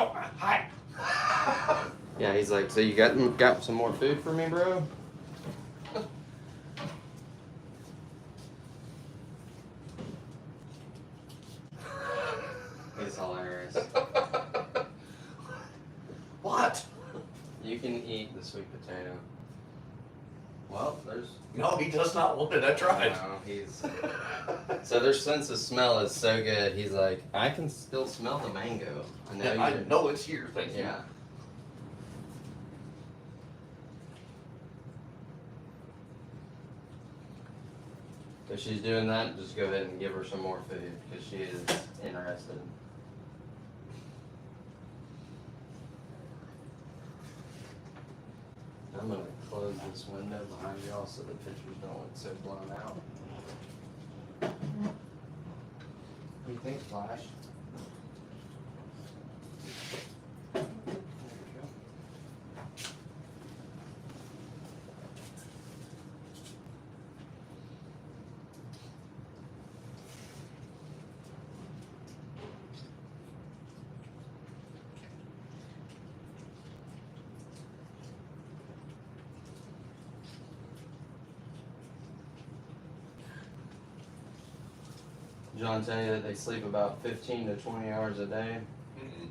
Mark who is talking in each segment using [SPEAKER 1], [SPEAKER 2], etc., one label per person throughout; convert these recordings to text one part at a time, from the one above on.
[SPEAKER 1] Oh, hi.
[SPEAKER 2] Yeah, he's like, so you got some more food for me, bro? He's hilarious.
[SPEAKER 1] What?
[SPEAKER 2] You can eat the sweet potato. Well, there's...
[SPEAKER 1] No, he does not want it. I tried.
[SPEAKER 2] No, he's... So their sense of smell is so good. He's like, I can still smell the mango.
[SPEAKER 1] I know it's here. Thank you.
[SPEAKER 2] Yeah. If she's doing that, just go ahead and give her some more food because she is interested. I'm going to close this window behind y'all so the pictures don't look so blown out. What do you think, Flash? There we go. John tell you that they sleep about 15 to 20 hours a day.
[SPEAKER 1] Mm-mm.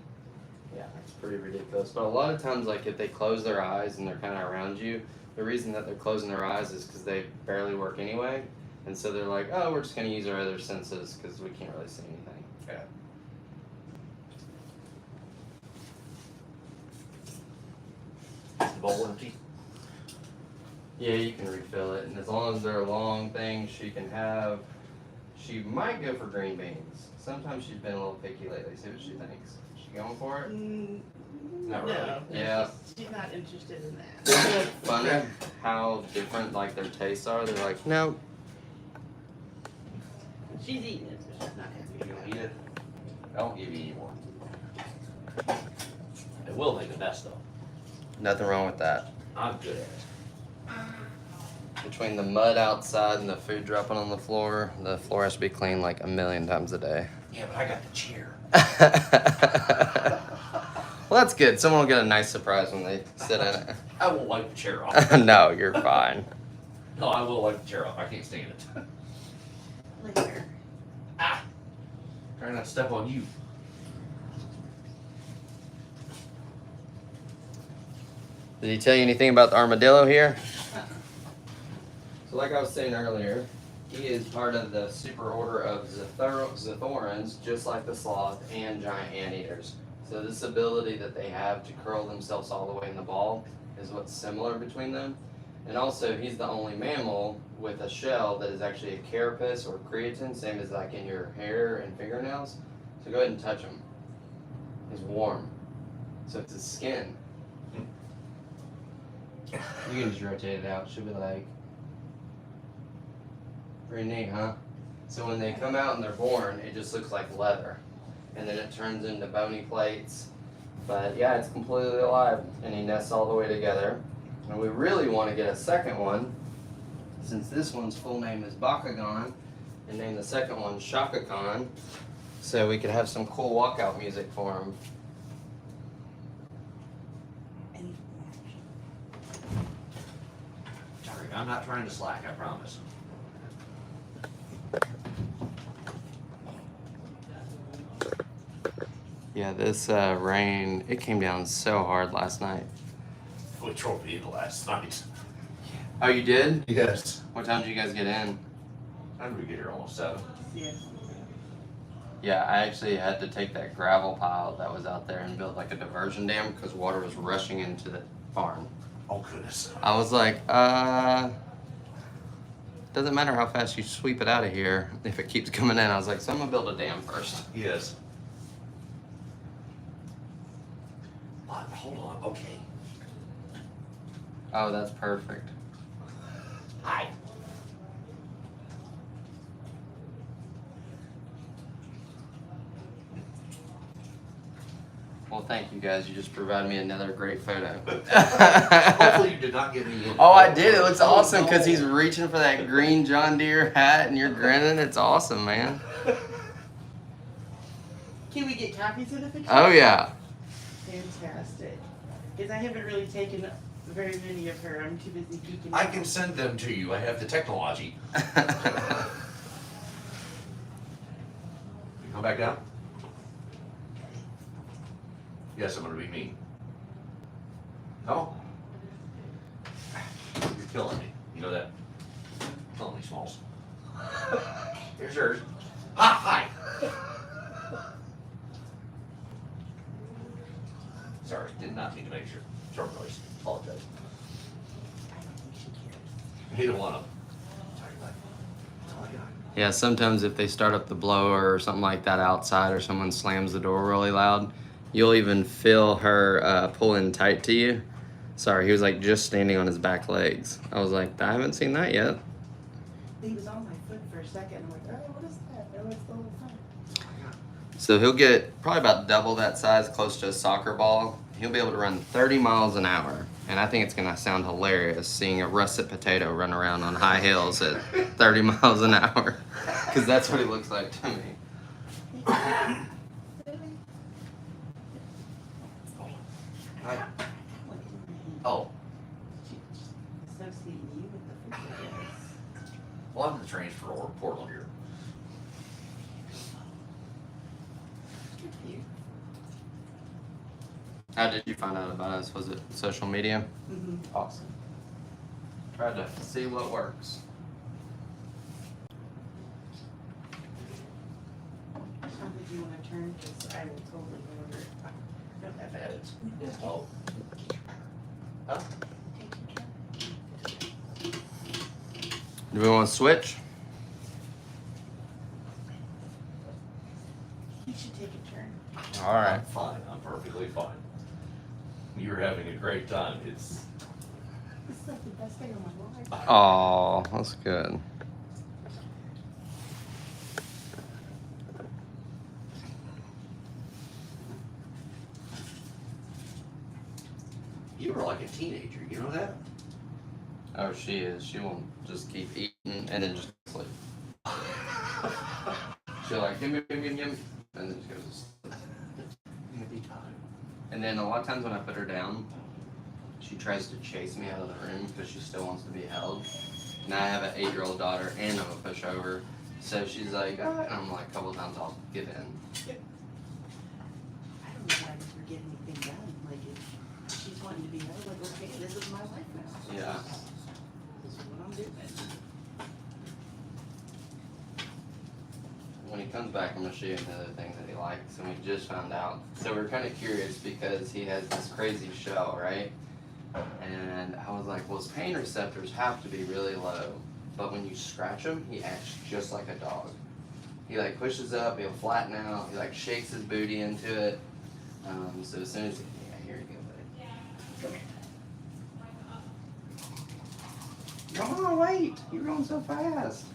[SPEAKER 2] Yeah, it's pretty ridiculous. But a lot of times, like if they close their eyes and they're kind of around you, the reason that they're closing their eyes is because they barely work anyway. And so they're like, oh, we're just going to use our other senses because we can't really see anything.
[SPEAKER 1] Yeah. Is the bowl empty?
[SPEAKER 2] Yeah, you can refill it. And as long as they're long things, she can have... She might go for green beans. Sometimes she's been a little picky lately. See what she thinks. Is she going for it?
[SPEAKER 1] Not really.
[SPEAKER 3] No,
[SPEAKER 2] Yeah.
[SPEAKER 3] she's not interested in that.
[SPEAKER 2] Isn't it funny how different like their tastes are? They're like, no.
[SPEAKER 3] She's eating it, so she's not
[SPEAKER 1] You
[SPEAKER 3] happy.
[SPEAKER 1] gonna eat it? I won't give you any more. It will make a mess though.
[SPEAKER 2] Nothing wrong with that.
[SPEAKER 1] I'm good at it.
[SPEAKER 2] Between the mud outside and the food dropping on the floor has to be cleaned like 1,000,000 times a day.
[SPEAKER 1] Yeah, but I got the chair.
[SPEAKER 2] Well, that's good. Someone will get a nice surprise when they sit in it.
[SPEAKER 1] I won't wipe the chair off.
[SPEAKER 2] No, you're fine.
[SPEAKER 1] No, I will wipe the chair off. I can't stand it.
[SPEAKER 3] Later.
[SPEAKER 1] Ah! Trying not to step on you.
[SPEAKER 2] Did he tell you anything about the armadillo here? So like I was saying earlier, he is part of the super order of Zithorans, just like the sloth and giant anteaters. So this ability that they have to curl themselves all the way in the ball is what's similar between them. And also, he's the only mammal with a shell that is actually a carapace or creatine, same as like in your hair and fingernails. So go ahead and touch him. He's warm. So it's his skin. You can just rotate it out. She'll be like, pretty neat, huh? So when they come out and they're born, it just looks like leather. And then it turns into bony plates. But yeah, it's completely alive. And he nests all the way together. And we really want to get a second one, since this one's full name is Bakugan, and name the second one Shaka Khan, so we could have some cool walkout music for him.
[SPEAKER 1] Sorry, I'm not trying to slack, I promise.
[SPEAKER 2] Yeah, this rain, it came down so hard last night.
[SPEAKER 1] We trophied last night.
[SPEAKER 2] Oh, you did?
[SPEAKER 1] Yes.
[SPEAKER 2] What time did you guys get in?
[SPEAKER 1] How did we get here? Almost 7.
[SPEAKER 3] Yeah.
[SPEAKER 2] Yeah, I actually had to take that gravel pile that was out there and build like a diversion dam because water was rushing into the farm.
[SPEAKER 1] Oh, goodness.
[SPEAKER 2] I was like, doesn't matter how fast you sweep it out of here if it keeps coming in. I was like, so I'm gonna build a dam first.
[SPEAKER 1] Yes. But hold on. Okay.
[SPEAKER 2] Oh, that's perfect.
[SPEAKER 1] Hi.
[SPEAKER 2] Well, thank you guys. You just provided me another great photo.
[SPEAKER 1] Hopefully you did not get me in.
[SPEAKER 2] Oh, I did. It looks awesome because
[SPEAKER 1] no.
[SPEAKER 2] he's reaching for that green John Deere hat and you're grinning. It's awesome, man.
[SPEAKER 3] Can we get copies of the picture?
[SPEAKER 2] Oh, yeah.
[SPEAKER 3] Fantastic. Because I haven't really taken very many of her. I'm too busy geeking
[SPEAKER 1] I
[SPEAKER 3] out.
[SPEAKER 1] can send them to you. I have the technology. You come back down? Yes, I'm gonna be mean. No? You're killing me. You know that? Killing me, Smalls. Here's yours. Ah, hi! Sorry, did not mean to make sure. Short noise. Apologize. Neither one of them. Sorry, bud. That's all I got.
[SPEAKER 2] Yeah, sometimes if they start up the blower or something like that outside, or someone slams the door really loud, you'll even feel her pulling tight to you. Sorry, he was like just standing on his back legs. I was like, I haven't seen that yet.
[SPEAKER 3] He was on my foot for a second. I'm like, oh, what is that? Oh, it's the little thing.
[SPEAKER 1] That's all I got.
[SPEAKER 2] So he'll get probably about double that size, close to a soccer ball. He'll be able to run 30 miles an hour. And I think it's gonna sound hilarious seeing a russet potato run around on high hills at 30 miles an hour. Because that's what he looks like to me.
[SPEAKER 1] Hi. Oh,
[SPEAKER 3] Associating you with the food, I guess.
[SPEAKER 1] well, I'm the transfer over to Portland here.
[SPEAKER 3] Good for you.
[SPEAKER 2] How did you find out about us? Was it social media?
[SPEAKER 3] Mm-hmm.
[SPEAKER 2] Awesome. Tried to see what works.
[SPEAKER 3] How did you want to turn? Because I will totally order it. Don't have
[SPEAKER 1] Had
[SPEAKER 3] it.
[SPEAKER 1] it. Oh. Huh?
[SPEAKER 2] Do we want to switch?
[SPEAKER 3] You should take a turn.
[SPEAKER 2] All right.
[SPEAKER 1] I'm fine. I'm perfectly fine. You're having a great time. It's.
[SPEAKER 3] This is like the best day of my life.
[SPEAKER 2] Oh, that's good.
[SPEAKER 1] You were like a teenager. You know that?
[SPEAKER 2] Oh, she is. She won't just keep eating and then just sleep. She'll like, gimme, gimme, gimme, gimme, and then she goes to sleep. And then a lot of times when I put her down, she tries to chase me out of the room because she still wants to be held. And I have an 8-year-old daughter and I'm a pushover. So she's like, ah, and I'm like, a couple times I'll give in.
[SPEAKER 3] I don't know why I never get anything done. Like, if she's wanting to be held, like, okay, this is my life now.
[SPEAKER 2] Yeah.
[SPEAKER 3] This is what I'm doing.
[SPEAKER 2] When he comes back, I'm gonna show you another thing that he likes, and we just found out. So we're kind of curious because he has this crazy shell, right? And I was like, well, his pain receptors have to be really low, but when you scratch him, he acts just like a dog. He like pushes up, he'll flatten out, he like shakes his booty into it. So as soon as yeah, here you go, buddy. Come on, wait! You're going so fast.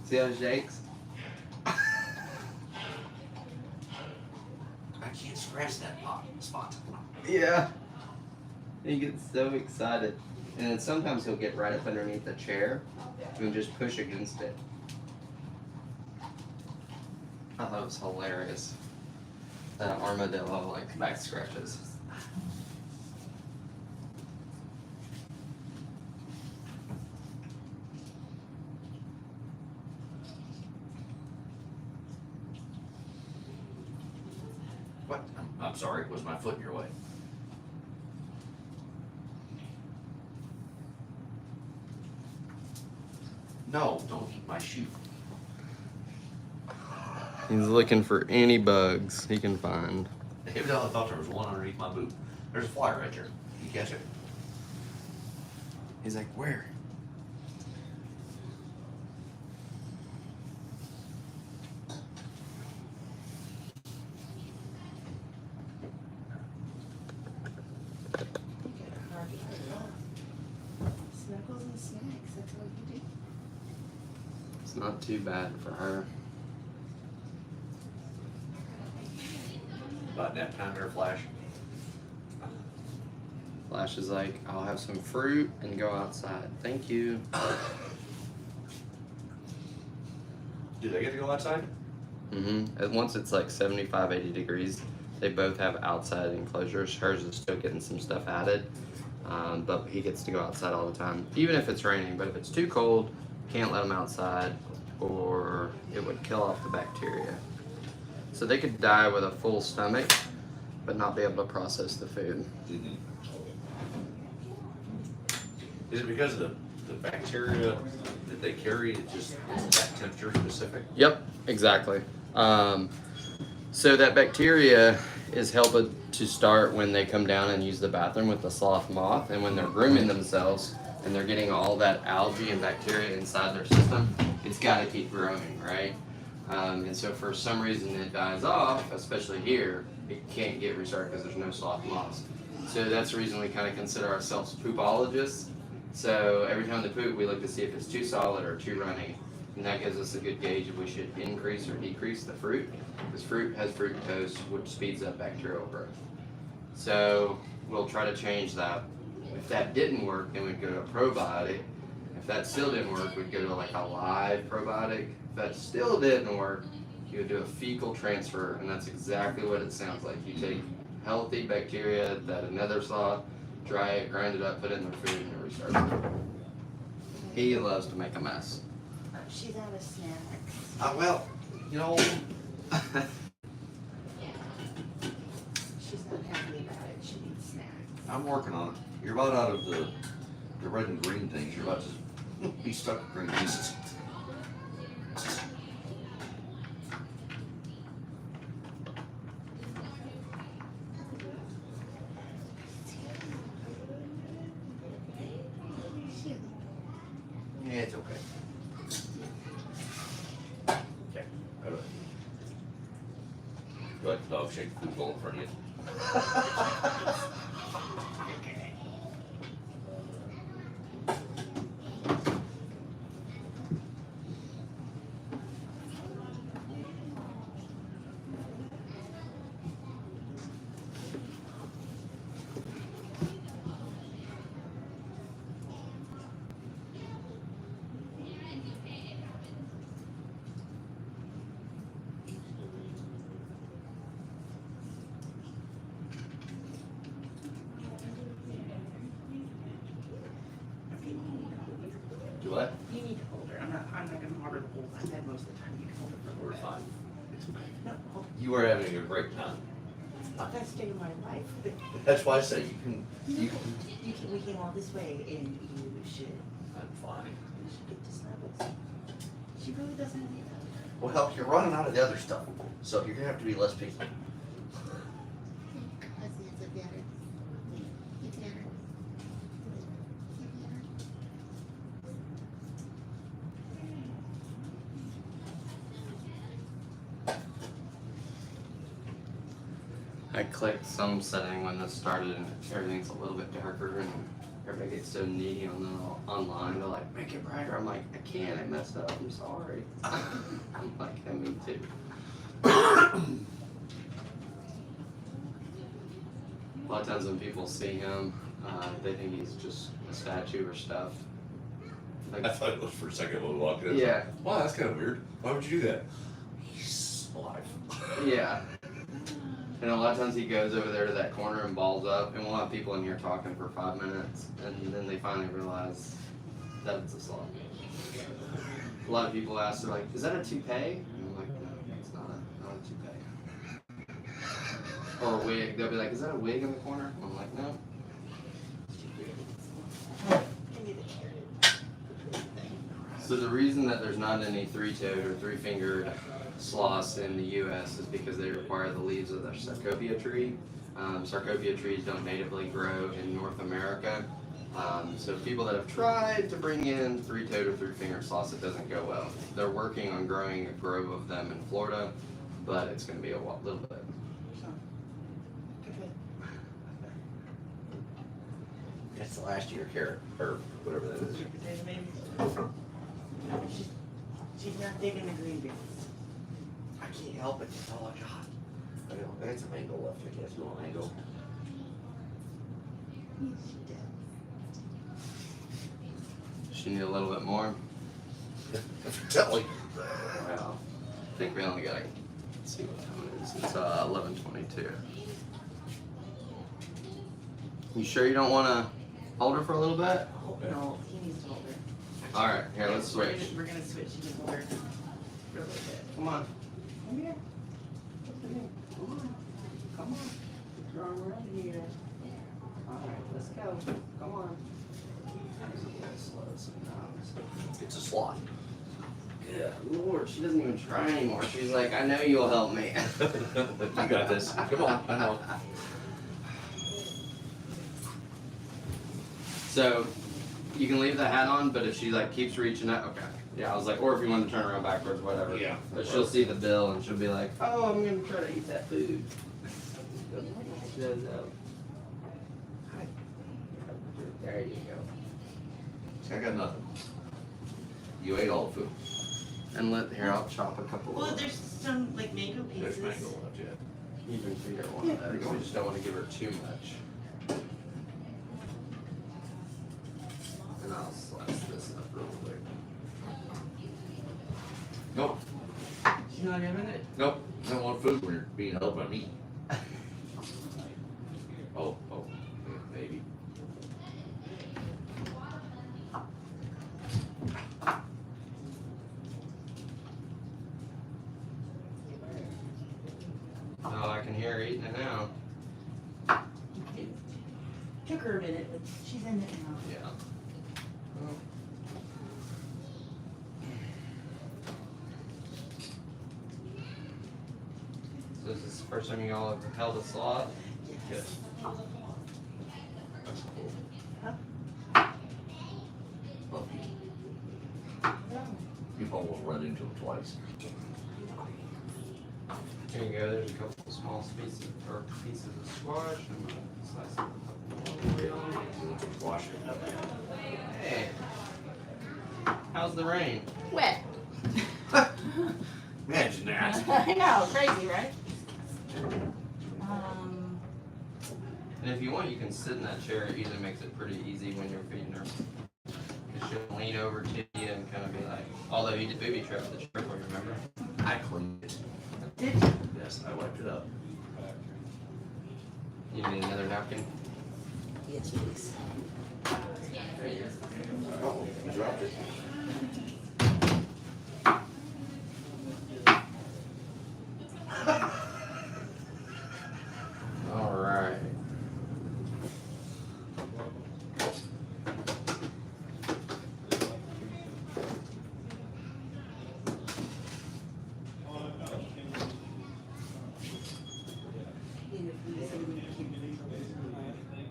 [SPEAKER 2] See how it shakes?
[SPEAKER 1] I can't scratch that spot.
[SPEAKER 2] Yeah. He gets so excited. And then sometimes he'll get right up underneath the chair and just push against it. I thought it was hilarious. That armadillo like back scratches.
[SPEAKER 1] What? I'm sorry. Was my foot in your way? No, don't eat my shoe.
[SPEAKER 2] He's looking for any bugs he can find.
[SPEAKER 1] David, I thought there was one underneath my boot. There's a fly right there. You catch it?
[SPEAKER 2] He's like, where?
[SPEAKER 3] You got a hard life. Snuggles and snacks, that's all you do.
[SPEAKER 2] It's not too bad for her.
[SPEAKER 1] About nap time there, Flash.
[SPEAKER 2] Flash is like, I'll have some fruit and go outside. Thank you.
[SPEAKER 1] Do they get to go outside?
[SPEAKER 2] And once it's like 75, 80 degrees, they both have outside enclosures. Hers is still getting some stuff added, but he gets to go outside all the time, even if it's raining. But if it's too cold, can't let him outside, or it would kill off the bacteria. So they could die with a full stomach, but not be able to process the food.
[SPEAKER 1] Mm-hmm. Is it because of the bacteria that they carry? It just it's that temperature specific?
[SPEAKER 2] Yep, exactly. So that bacteria is helping to start when they come down and use the bathroom with the sloth moth, and when they're grooming themselves and they're getting all that algae and bacteria inside their system, it's got to keep growing, right? And so for some reason it dies off, especially here, it can't get restarted because there's no sloth moths. So that's the reason we kind of consider ourselves poopologists. So every time they poop, we look to see if it's too solid or too runny. And that gives us a good gauge if we should increase or decrease the fruit, because fruit has fructose, which speeds up bacterial growth. So we'll try to change that. If that didn't work, then we'd go to a probiotic. If that still didn't work, we'd go to like a live probiotic. If that still didn't work, you would do a fecal transfer, and that's exactly what it sounds like. You take healthy bacteria that another sloth, dry it, grind it up, put it in their food, and it restarts it. He loves to make a mess.
[SPEAKER 3] She's out of snacks.
[SPEAKER 1] Well, you know,
[SPEAKER 3] She's not happy about it. She needs snacks.
[SPEAKER 1] I'm working on it. You're about out of the red and green things. You're about to be stuck with green pieces. Yeah, it's okay. Okay. All right. You like the dog shake food bowl in front of you? Do what?
[SPEAKER 3] You need to hold her. I'm not gonna hold her the whole time. Most of the time you can hold her for
[SPEAKER 1] We're fine. It's okay.
[SPEAKER 3] No, hold
[SPEAKER 1] You were having a great time.
[SPEAKER 3] the best day of my life.
[SPEAKER 1] That's why I say you can.
[SPEAKER 3] We came all this way and you should
[SPEAKER 1] I'm fine.
[SPEAKER 3] get to Snuggles. She really doesn't need that.
[SPEAKER 1] Well, you're running out of the other stuff, so you're gonna have to be less picky.
[SPEAKER 2] I clicked some setting when this started and everything's a little bit darker and everybody gets so needy on the online. They're like, make it brighter. I'm like, I can't, I messed up, I'm sorry. I'm like, yeah, me too. A lot of times when people see him, they think he's just a statue or stuff.
[SPEAKER 1] I thought it was for a second when we walked in.
[SPEAKER 2] Yeah.
[SPEAKER 1] Wow, that's kind of weird. Why would you do that? He's alive.
[SPEAKER 2] Yeah. And a lot of times he goes over there to that corner and balls up, and we'll have people in here talking for 5 minutes, and then they finally realize that it's a sloth. A lot of people ask, they're like, is that a toupee? And I'm like, no, it's not a toupee. Or a wig. They'll be like, is that a wig in the corner? And I'm like, no. So the reason that there's not any three-toed or three-fingered sloths in the U.S. is because they require the leaves of the sarcopia tree. Sarcopia trees don't natively grow in North America. So people that have tried to bring in three-toed or three-fingered sloths, it doesn't go well. They're working on growing a grove of them in Florida, but it's going to be a little bit.
[SPEAKER 1] That's the last year carrot, or whatever that is.
[SPEAKER 3] She's not digging the green beans.
[SPEAKER 1] I can't help it, that's all I got. I know, that's a mango left, I guess, no mango.
[SPEAKER 3] She did.
[SPEAKER 2] She need a little bit more.
[SPEAKER 1] Tell me.
[SPEAKER 2] Well, I think we only gotta see what time it is. It's 11:22. You sure you don't want to hold her for a little bit?
[SPEAKER 3] No, he needs to hold her.
[SPEAKER 2] All right, here, let's switch.
[SPEAKER 3] We're gonna switch. You can hold her for a little bit.
[SPEAKER 2] Come on.
[SPEAKER 3] Come here. Come on. Come on. Put your arm around here. All right, let's go. Come on.
[SPEAKER 1] It's a sloth.
[SPEAKER 2] Yeah, Lord, she doesn't even try anymore. She's like, I know you'll help me.
[SPEAKER 1] You got this. Come on, I know.
[SPEAKER 2] So, you can leave the hat on, but if she like keeps reaching out, okay. Yeah, I was like, or if you want to turn around backwards, whatever.
[SPEAKER 1] Yeah.
[SPEAKER 2] But she'll see the bill and she'll be like, oh, I'm gonna try to eat that food. She does that. There you go.
[SPEAKER 1] I got nothing. You ate all the food.
[SPEAKER 2] And here, I'll chop a couple
[SPEAKER 3] Well,
[SPEAKER 2] of
[SPEAKER 3] there's some like mango
[SPEAKER 1] There's
[SPEAKER 3] pieces.
[SPEAKER 1] mango left yet.
[SPEAKER 2] You can feed her one of those. We just don't want to give her too much. And I'll slice this up real quick.
[SPEAKER 1] Nope.
[SPEAKER 3] She's not having it.
[SPEAKER 1] Nope. I don't want food when you're being held by me. Oh, maybe.
[SPEAKER 2] Oh, I can hear her eating it now.
[SPEAKER 3] It took her a minute, but she's in it now.
[SPEAKER 2] Yeah. So is this the first time you all have held a sloth?
[SPEAKER 1] Yes. You've almost run into him twice.
[SPEAKER 2] Here you go. There's a couple of small pieces of squash and a slice of
[SPEAKER 1] Wash it.
[SPEAKER 2] Hey, how's the rain?
[SPEAKER 3] Wet.
[SPEAKER 1] Imagine that.
[SPEAKER 3] I know, crazy, right?
[SPEAKER 2] And if you want, you can sit in that chair. It usually makes it pretty easy when you're feeding her. 'Cause she'll lean over to you and kind of be like, although you did booby trap the chair for you, remember?
[SPEAKER 1] I cleaned it.
[SPEAKER 3] Did you?
[SPEAKER 1] Yes, I wiped it up.
[SPEAKER 2] You need another napkin?
[SPEAKER 3] Yes, please.
[SPEAKER 2] There you go.
[SPEAKER 1] Oh, I dropped it.
[SPEAKER 2] All right.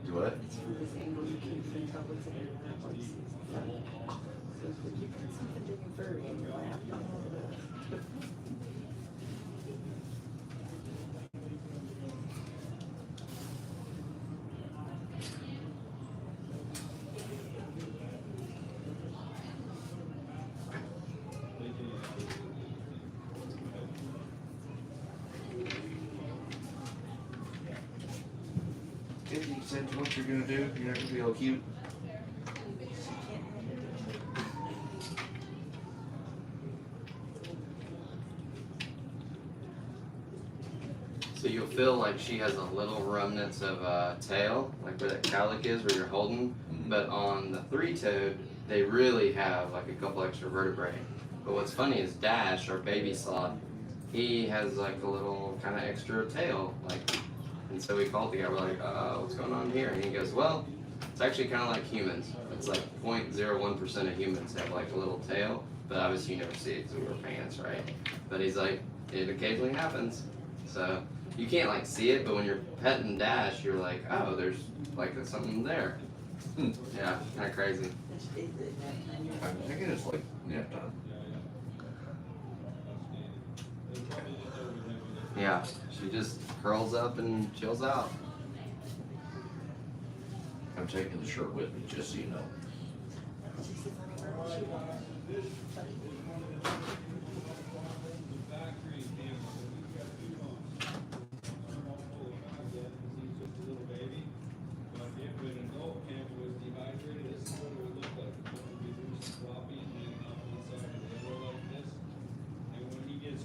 [SPEAKER 1] Do what?
[SPEAKER 3] It's from this angle you can't tell what's in your lap. So if you put something big and furry in your lap, don't hold it up.
[SPEAKER 1] If you said what you're gonna do, you're not gonna be all cute.
[SPEAKER 2] So you'll feel like she has a little remnants of tail, like where that cowlick is, where you're holding. But on the three-toed, they really have like a couple extra vertebrae. But what's funny is Dash, our baby sloth, he has like a little kind of extra tail, like. And so we called the guy. We're like, what's going on here? And he goes, well, it's actually kind of like humans. It's like 0.01% of humans have like a little tail, but obviously you never see it because we wear pants, right? But he's like, it occasionally happens. So you can't like see it, but when you're petting Dash, you're like, oh, there's like something there. Yeah, kind of crazy.
[SPEAKER 1] I'm thinking it's like nap time.
[SPEAKER 2] Yeah, she just curls up and chills out.
[SPEAKER 1] I'm taking the shirt with me, just so you know.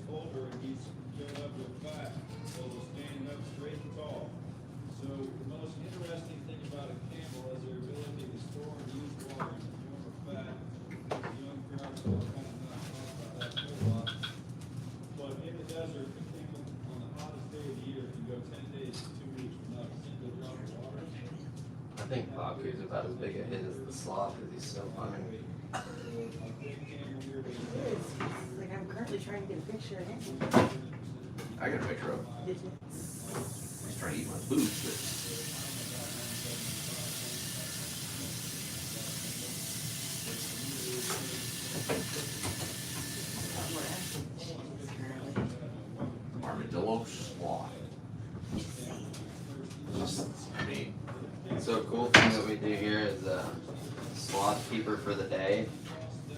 [SPEAKER 4] Older, babies fill up real fast, so they'll stand up straight and tall. So the most interesting thing about a camel is their ability to store and use water in the form of fat. As young parents will kind of not talk about that a whole lot. But in the desert, a camel on the hottest day of the year can go 10 days to 2 weeks without a single drop of water.
[SPEAKER 2] I think Baku's about as big a hit as the sloth because he's so funny.
[SPEAKER 4] A big camel here
[SPEAKER 3] It
[SPEAKER 4] weighs
[SPEAKER 3] is. It's like I'm currently trying to get a picture of him.
[SPEAKER 1] I got a picture of him.
[SPEAKER 3] Did you?
[SPEAKER 1] He's trying to eat my food, but
[SPEAKER 3] We're asking currently.
[SPEAKER 1] armadillo sloth. Just, I mean,
[SPEAKER 2] So a cool thing that we do here is a sloth keeper for the day,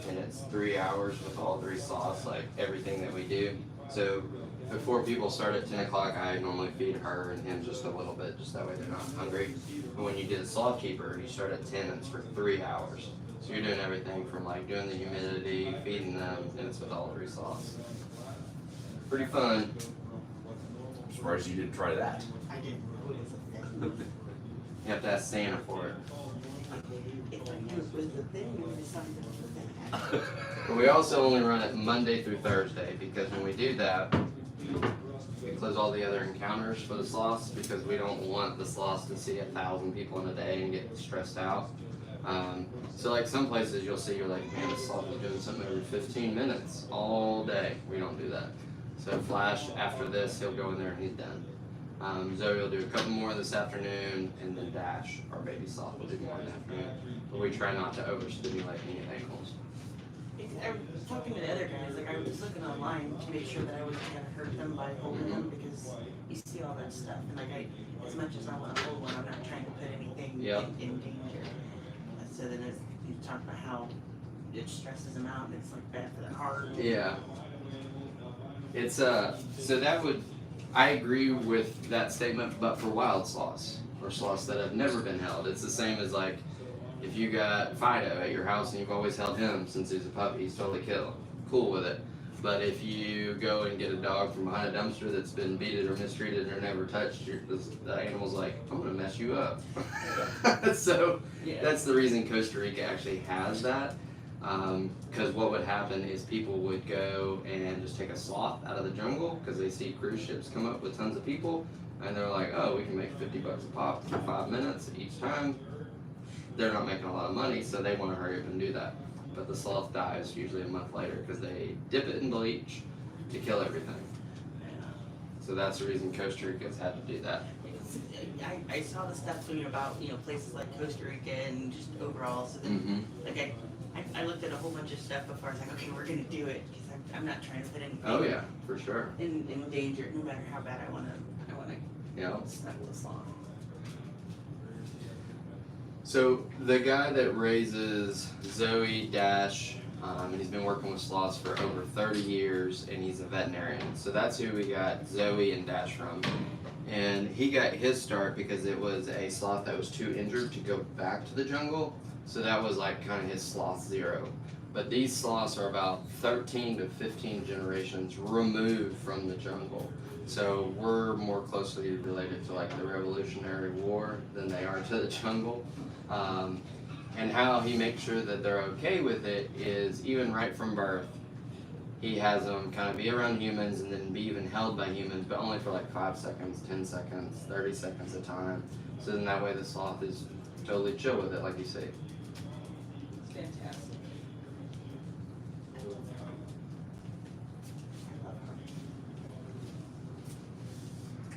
[SPEAKER 2] and it's 3 hours with all 3 sloths, like everything that we do. So before people start at 10 o'clock, I normally feed her and him just a little bit, just that way they're not hungry. But when you do the sloth keeper, you start at 10 and it's for 3 hours. So you're doing everything from like doing the humidity, feeding them, and it's with all 3 sloths. Pretty fun.
[SPEAKER 1] I'm surprised you didn't try that.
[SPEAKER 3] I didn't know it was a thing.
[SPEAKER 2] You have to ask Santa for it.
[SPEAKER 3] If I knew it was a thing, it would be something for that.
[SPEAKER 2] But we also only run it Monday through Thursday because when we do that, we close all the other encounters for the sloths because we don't want the sloths to see 1,000 people in a day and get stressed out. So like some places you'll see you're like, man, the sloth is doing something every 15 minutes all day. We don't do that. So Flash, after this, he'll go in there and he's done. Zoe will do a couple more this afternoon, and then Dash, our baby sloth, will do more in the afternoon. But we try not to overstimulate any animals.
[SPEAKER 3] I was talking to the other guys, like I was looking online to make sure that I wasn't gonna hurt them by holding them because you see all that stuff and like as much as I wanna hold one, I'm not trying to put anything
[SPEAKER 2] Yep.
[SPEAKER 3] in danger. So then as you talk about how it stresses them out and it's like bad for the heart.
[SPEAKER 2] Yeah. It's so that would, I agree with that statement, but for wild sloths or sloths that have never been held, it's the same as like if you got Fido at your house and you've always held him since he's a puppy, he's totally cool with it. But if you go and get a dog from behind a dumpster that's been beaten or mistreated or never touched, the animal's like, I'm gonna mess you up. So
[SPEAKER 3] Yeah.
[SPEAKER 2] that's the reason Costa Rica actually has that. Because what would happen is people would go and just take a sloth out of the jungle because they see cruise ships come up with tons of people and they're like, oh, we can make $50 a pop for 5 minutes each time. They're not making a lot of money, so they want to hurry up and do that. But the sloth dies usually a month later because they dip it in bleach to kill everything. So that's the reason Costa Rica's had to do that.
[SPEAKER 3] I saw the stuff tweeting about places like Costa Rica and just overall. So then like I looked at a whole bunch of stuff before I was like, okay, we're gonna do it because I'm not trying to put anything
[SPEAKER 2] Oh yeah, for sure.
[SPEAKER 3] in danger, no matter how bad I wanna
[SPEAKER 2] Yeah.
[SPEAKER 3] snuggle a sloth.
[SPEAKER 2] So the guy that raises Zoe, Dash, and he's been working with sloths for over 30 years, and he's a veterinarian. So that's who we got Zoe and Dash from. And he got his start because it was a sloth that was too injured to go back to the jungle. So that was like kind of his sloth zero. But these sloths are about 13 to 15 generations removed from the jungle. So we're more closely related to like the Revolutionary War than they are to the jungle. And how he makes sure that they're okay with it is even right from birth, he has them kind of be around humans and then be even held by humans, but only for like 5 seconds, 10 seconds, 30 seconds at a time. So then that way the sloth is totally chill with it, like you say.
[SPEAKER 3] It's fantastic. I love her. I love her.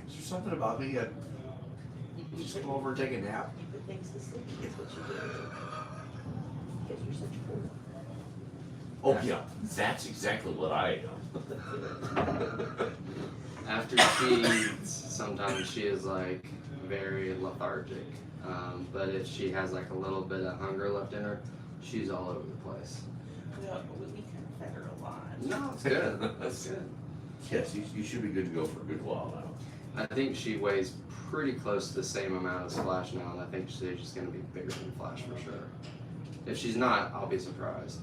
[SPEAKER 1] Is there something about me that you just come over and take a nap?
[SPEAKER 3] You put things to sleep. That's what you do. Because you're such a fool.
[SPEAKER 1] Oh yeah, that's exactly what I am.
[SPEAKER 2] After she eats, sometimes she is like very lethargic. But if she has like a little bit of hunger left in her, she's all over the place.
[SPEAKER 3] Well, we kind of fed her a lot.
[SPEAKER 2] No, it's good. That's good.
[SPEAKER 1] Yes, you should be good to go for a good while now.
[SPEAKER 2] I think she weighs pretty close to the same amount as Flash now, and I think she's going to be bigger than Flash for sure. If she's not, I'll be surprised.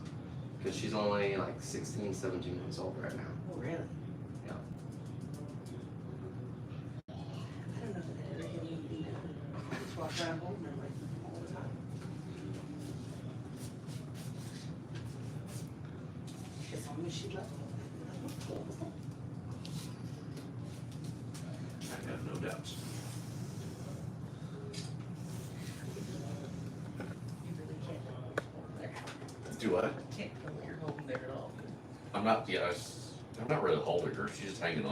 [SPEAKER 2] Because she's only like 16, 17 months old right now.
[SPEAKER 3] Oh, really?
[SPEAKER 2] Yeah.
[SPEAKER 3] walk around holding her like all the time. As long as she loves me.
[SPEAKER 1] I have no doubts.
[SPEAKER 3] You really can't hold there.
[SPEAKER 1] Do what?
[SPEAKER 3] Can't hold you're holding there at all.
[SPEAKER 1] I'm not, yeah, I'm not really holding her, she's just hanging on.